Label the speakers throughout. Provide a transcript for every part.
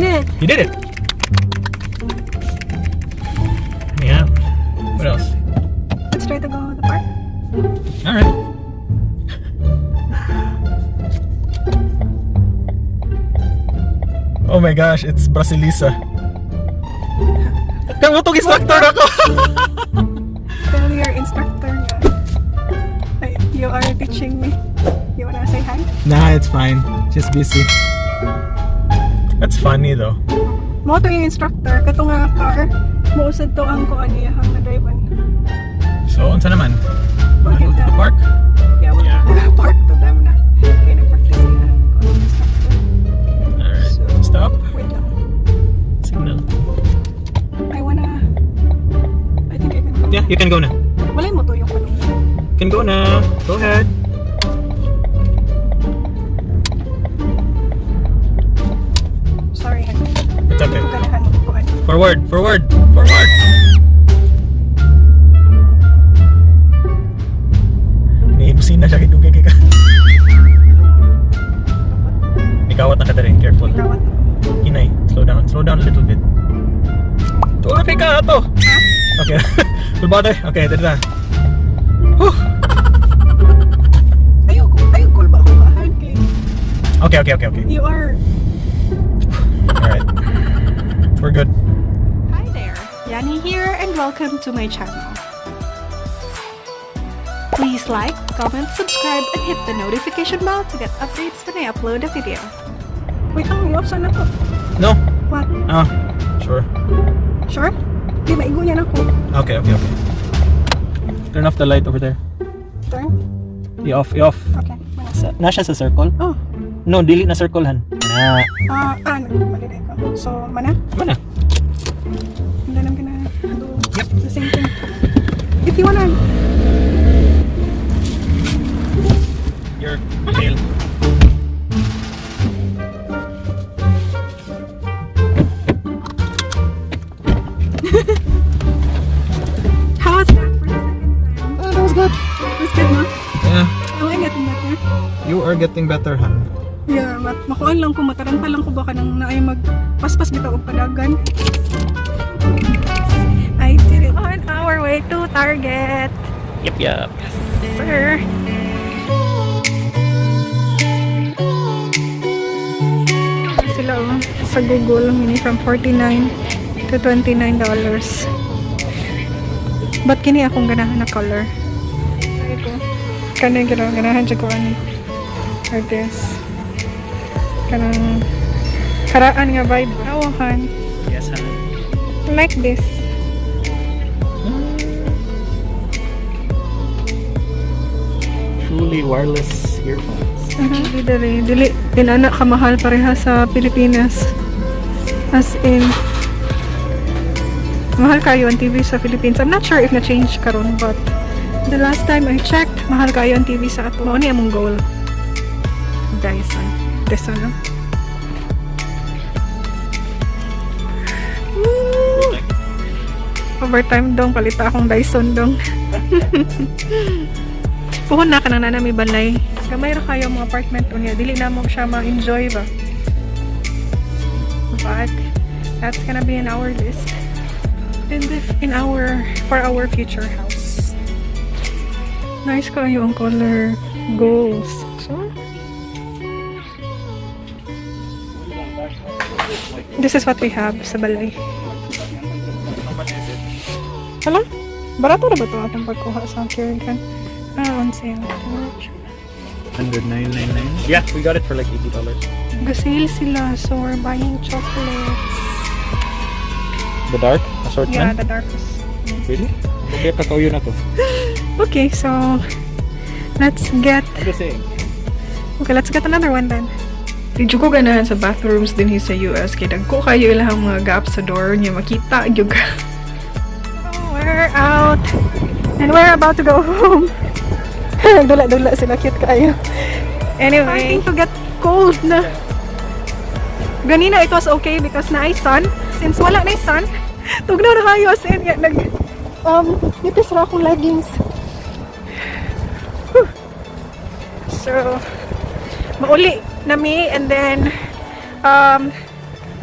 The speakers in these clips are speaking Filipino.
Speaker 1: did it!
Speaker 2: You did it! Yeah. What else?
Speaker 1: Let's try to go to the park.
Speaker 2: Alright. Oh my gosh, it's Brasilisa. Kamu tong instructor ako!
Speaker 1: Tell your instructor na you are teaching me. You wanna say hi?
Speaker 2: Nah, it's fine. She's busy. That's funny though.
Speaker 1: Mo to yung instructor, kato nga car, mausad to ang ko aniya hang na-drive-an.
Speaker 2: So, unsa naman?
Speaker 1: Bakit
Speaker 2: Go to the
Speaker 1: na?
Speaker 2: park?
Speaker 1: Yeah, we'll
Speaker 2: Yeah.
Speaker 1: park to them na. Kaya nag-practice na ko ang instructor.
Speaker 2: Alright.
Speaker 1: So,
Speaker 2: Stop.
Speaker 1: wait lang.
Speaker 2: Signal.
Speaker 1: I think I can go.
Speaker 2: Yeah, you can go na.
Speaker 1: Walay mo to yung ano.
Speaker 2: You can go na. Go ahead.
Speaker 1: Sorry,
Speaker 2: It's okay.
Speaker 1: ko ganahan ko ano.
Speaker 2: Forward, forward, forward. Niibusin na siya kitugay ka. Ikawat na ka rin. Careful.
Speaker 1: Tawat.
Speaker 2: Hinay. Slow down a little bit. Tuwag ka ito. Okay. Tulbate. Okay, dito na.
Speaker 1: Ayoko ba ako mahal kay
Speaker 2: Okay.
Speaker 1: you are.
Speaker 2: Alright. We're good.
Speaker 1: Hi there, Yani here and welcome to my channel. Please like, comment, subscribe, and hit the notification bell to get updates when I upload a video. Wait lang, i-off sana to.
Speaker 2: No?
Speaker 1: What?
Speaker 2: Sure.
Speaker 1: Sure? Di maigo niyan ako.
Speaker 2: Okay. Turn off the light over there.
Speaker 1: Turn?
Speaker 2: I-off.
Speaker 1: Okay.
Speaker 2: Na siya sa circle?
Speaker 1: Oh.
Speaker 2: No, dili na circle han. Na.
Speaker 1: Maliday ko. So, mana?
Speaker 2: Mana?
Speaker 1: Hindi naman gonna do
Speaker 2: Yep.
Speaker 1: the same thing. If you wanna...
Speaker 2: Your tail.
Speaker 1: How was that for the second time?
Speaker 2: That was good.
Speaker 1: It was good, no?
Speaker 2: Yeah.
Speaker 1: Am I getting better?
Speaker 2: You are getting better, Han.
Speaker 1: Yeah, makuan lang ko, mataran pa lang ko baka nang naay magpaspas bitaw og padagan. I did it on our way to Target.
Speaker 2: Yep.
Speaker 1: Sir. Sila sa Google, mini from $49 to $29. Ba't kini akong ganahan na color? Ito. Kanang ganahan siya ko ani. Or this. Kanang karaan nga vibe. Awahan.
Speaker 2: Yes, Han.
Speaker 1: I like this.
Speaker 2: Truly wireless earphones.
Speaker 1: Dili anak kamahal pareha sa Pilipinas. As in mahal kayo ang TV sa Philippines. I'm not sure if na-change karon, but the last time I checked, mahal kayo ang TV sa ato. Mao ni among goal. Dyson. This one, no? Woo! Overtime dong, palita akong Dyson dong. Puhon na ka na may balay. Gamay ra kayo mga apartment unya. Dili na mo siya ma-enjoy ba? But that's gonna be in our list. For our future house. Nice kayo ang color goals. So, this is what we have sa balay. Hala? Barato na ba ito atong pagkuha sa Amerika? On sale.
Speaker 2: $109.99. Yeah, we got it for like $80.
Speaker 1: Gasale sila, so we're buying chocolates.
Speaker 2: The dark
Speaker 1: Yeah,
Speaker 2: assortment?
Speaker 1: the darkest.
Speaker 2: Really? Okay, kakao yun na to.
Speaker 1: Okay, so let's get...
Speaker 2: I'm just saying.
Speaker 1: Okay, let's get another one then.
Speaker 3: Medyo ko ganahan sa bathrooms din sa US kaya dagko kayo ilang mga gap sa door niya makita yung
Speaker 1: We're out and we're about to go home. Dula-dula sila, cute kayo. Anyway, starting to get cold na. Ganina it was okay because na ay sun. Since wala na sun, tugnaw na kayo as in nipis ra akong leggings. Whew. So mauli na mi and then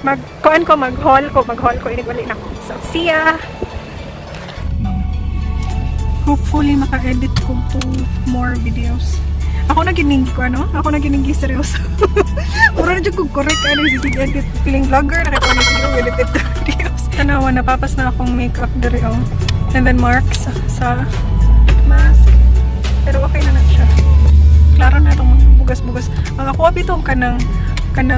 Speaker 1: mag-haul ko, inigwali na ko. So, see ya! Hopefully, maka-edit ko to more videos. Ako na giningi ko, ano? Ako na giningi seryoso. Mura na dyan kong correct, yung edit. Feeling vlogger, nakapanig yung edit videos. Tanawa, napapas na akong makeup dari, oh. And then marks sa mask. Pero okay na siya. Klaro na itong bugas-bugas. Ang ako abitong kanang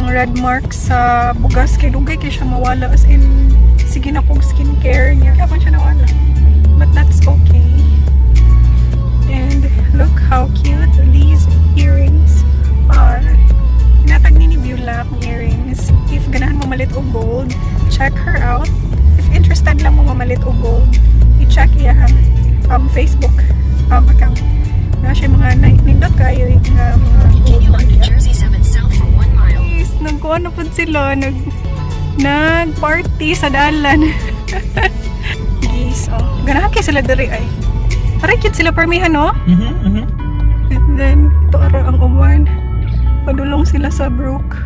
Speaker 1: red marks sa bugas kay dugay kay siya mawala, as in sige na kong skincare niya kaya pa siya nawala, but that's okay. And look how cute these earrings are. Natag ni Beulah ang earrings. If ganahan mo malit og gold, check her out. If interested lang mo mamalit og gold, i-check iya Facebook account na siya mga nindot kayo nga mga nagkuha na po sila, nag-party sa dalan. Guys, oh. Ganahan kayo sila dari ay. Parang cute sila parmihan, no? And then, ito ara ang uwan. Padulong sila sa brook.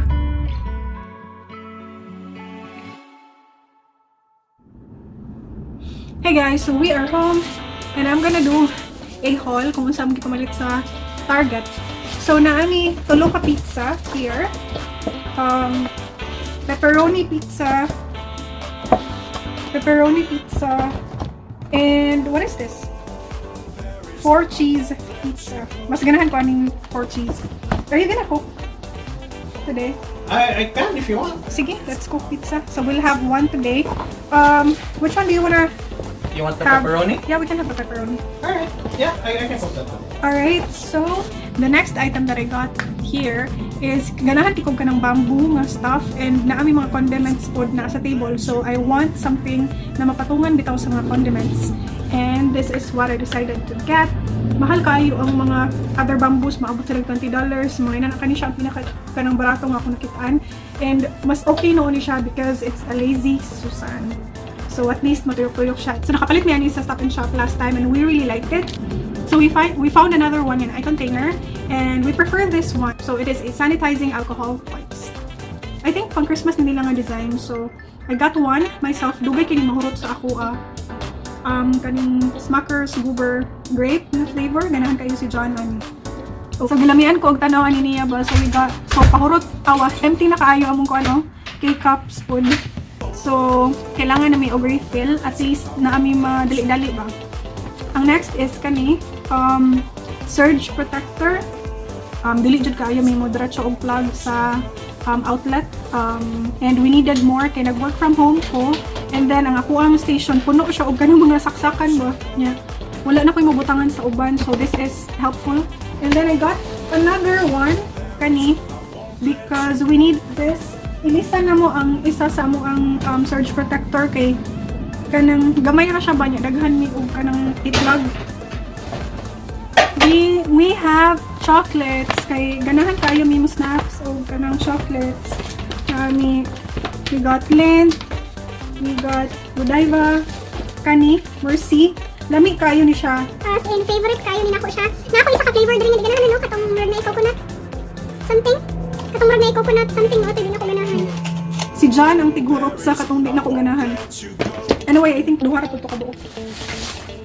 Speaker 1: Hey guys, so we are home. And I'm gonna do a haul kung saan kita malit sa Target. So, naani tulo ka pizza here. Pepperoni pizza, and what is this? 4 cheese pizza. Mas ganahan ko aning 4 cheese. Are you gonna cook today?
Speaker 2: I can if you want.
Speaker 1: Sige, let's cook pizza. So we'll have one today. Which one do you wanna?
Speaker 2: You want the
Speaker 1: have?
Speaker 2: pepperoni?
Speaker 1: Yeah, we can have the pepperoni.
Speaker 2: Alright, yeah, I can cook that one.
Speaker 1: Alright, so the next item that I got here is ganahan tikog ka ng bamboo nga stuff, and naami mga condiments pod na sa table. So I want something na mapatungan bitaw sa mga condiments. And this is what I decided to get. Mahal kayo ang mga other bamboos, maabot sila $20. Mga inanakani siya ang pinaka kanang barato nga ako nakitaan. And mas okay noon siya because it's a lazy Susan. So at least matuyok-tuyok siya. So nakapalit niya ni sa Stop and Shop last time and we really liked it. So we found another one in a container and we prefer this one. So it is a sanitizing alcohol wipes. I think pang Christmas nila nga design. So I got one myself. Dugay kini mahurot sa ako kaning Smucker's Goober grape na flavor. Ganahan kayo si John ani. So gilamian ko og tanaw ani niya ba. So we got pahurot empty na kaayo among ko K-cup spoon. So kailangan na may og refill at least na ami madali-dali ba. Ang next is kani surge protector. Dili jud kaayo may mo diretso og plug sa outlet. And we needed more kay nag-work from home ko. And then ang ako ang station puno siya og kanang mga saksakan ba. Yeah. Wala na koy mabutangan sa uban, so this is helpful. And then I got another one kani because we need this. Ilista na mo ang isa sa mo ang surge protector kay kanang gamay ra siya ba niya daghan mi og kanang itlog. We have chocolates kay ganahan kayo mi mo snacks og kanang chocolates. We got Lindt, we got Godiva, kani Mercy. Lami kayo ni siya.
Speaker 4: As in favorite kayo ni nako siya. Nako isa ka flavor diri nga ganahan no katong murag na coconut something. Katong murag na coconut something no dili na ko ganahan.
Speaker 1: Si John ang tigurot sa katong di na ko ganahan. Anyway, I think duha ra pud to kabuok.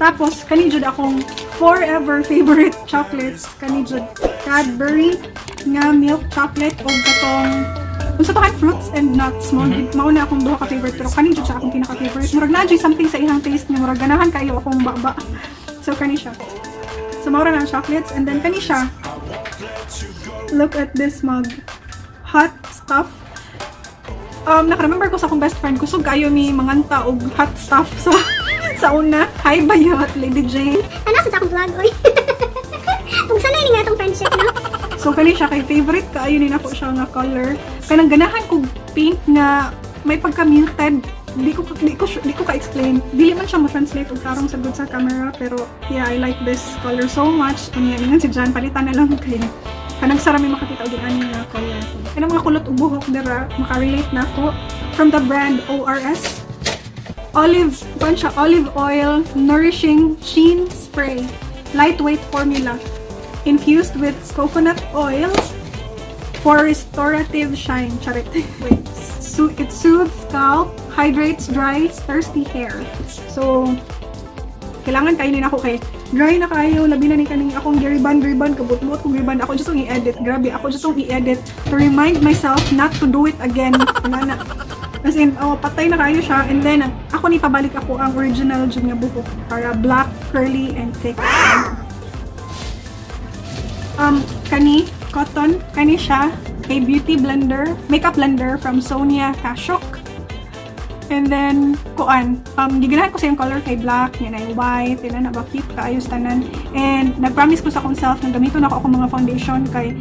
Speaker 1: Tapos kani jud akong forever favorite chocolates, kani jud Cadbury nga milk chocolate og katong unsa to fruits and nuts mo. Mao na akong duha ka favorite pero kani jud sa akong pinaka favorite. Murag na jud something sa ihang taste niya, murag ganahan kayo akong baba. So kani siya. So mao ra na chocolates and then kani siya. Look at this mug. Hot stuff. Naka-remember ko sa akong best friend, kusog kayo mi manganta og hot stuff sa una. Hi Bayot, Lady Jane.
Speaker 4: Ano sa akong vlog oy. Kung sanay ni nga tong friendship no.
Speaker 1: So kani siya kay favorite kaayo ni nako siya nga color. Kanang ganahan kog pink nga may pagka-muted. Di ko ka-explain. Dili man siya mo-translate og tarong sa good sa camera pero yeah, I like this color so much. Unya ingon si John palitan na lang kay kanang sarami makakita og ani nga color. Kanang mga kulot ug buhok dira maka-relate na ko from the brand ORS. Olive oil nourishing sheen spray. Lightweight formula. Infused with coconut oil for restorative shine. Charit. Wait. it soothes scalp, hydrates dry, thirsty hair. So, kailangan kainin ako kay dry na kayo, labi na ni kaning akong giriban, kabut-but kong giriban. Ako just i-edit. Grabe, ako just i-edit to remind myself not to do it again. Wala na. As in, patay na kayo siya. And then, ako ni pabalik ako ang original dyan nga buhok. Para black, curly, and thick. Kani, cotton, kani siya. A beauty blender, makeup blender from Sonia Kashuk. And then, giganahan ko sa yung color kay black, yan ay white, yan na ba cute kaayos tanan. And nag-promise ko sa akong self na gamiton ako akong mga foundation kay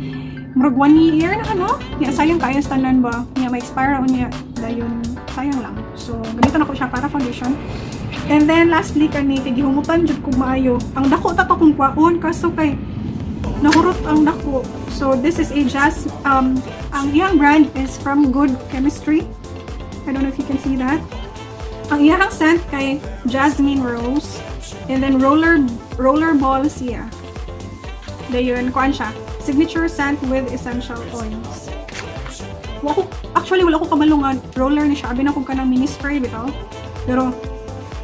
Speaker 1: murag 1 year na ano. Ya sayang kaayos tanan ba? Ya may expire ako niya. Dayon sayang lang. So gamiton ako siya para foundation. And then lastly kani kay gihumutan jud ko maayo. Ang dako ta pa kung kwaon kaso kay nahurot ang dako. So this is a ang iyang brand is from Good Chemistry. I don't know if you can see that. Ang iyang scent kay Jasmine Rose. And then roller ball siya. Dayon kuan siya. Signature scent with essential oils. Wala ko kamalungan. Roller ni siya. Abi na kung kanang mini spray bitaw. Pero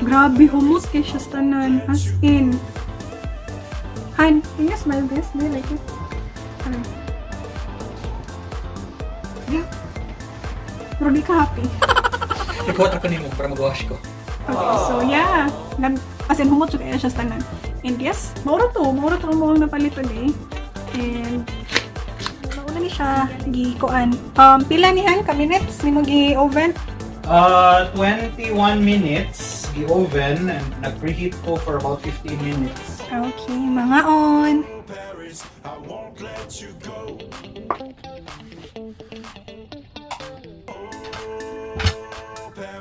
Speaker 1: grabe humot kay siya tanan. As in. Han, can you smell this? Do you like it? Okay. Yeah. Pero di ka happy.
Speaker 2: Ikuha ako nimo para mag-wash ko.
Speaker 1: Okay, so yeah. As in, humot siya siya tanan. And yes, mauro to ang mga napalitan eh. And mauna ni siya gikuan. Pila nihan ka minutes ni mag-i-oven?
Speaker 2: 21 minutes i-oven and nag-preheat ko for about 15 minutes.
Speaker 1: Okay, mga on.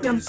Speaker 1: Yum.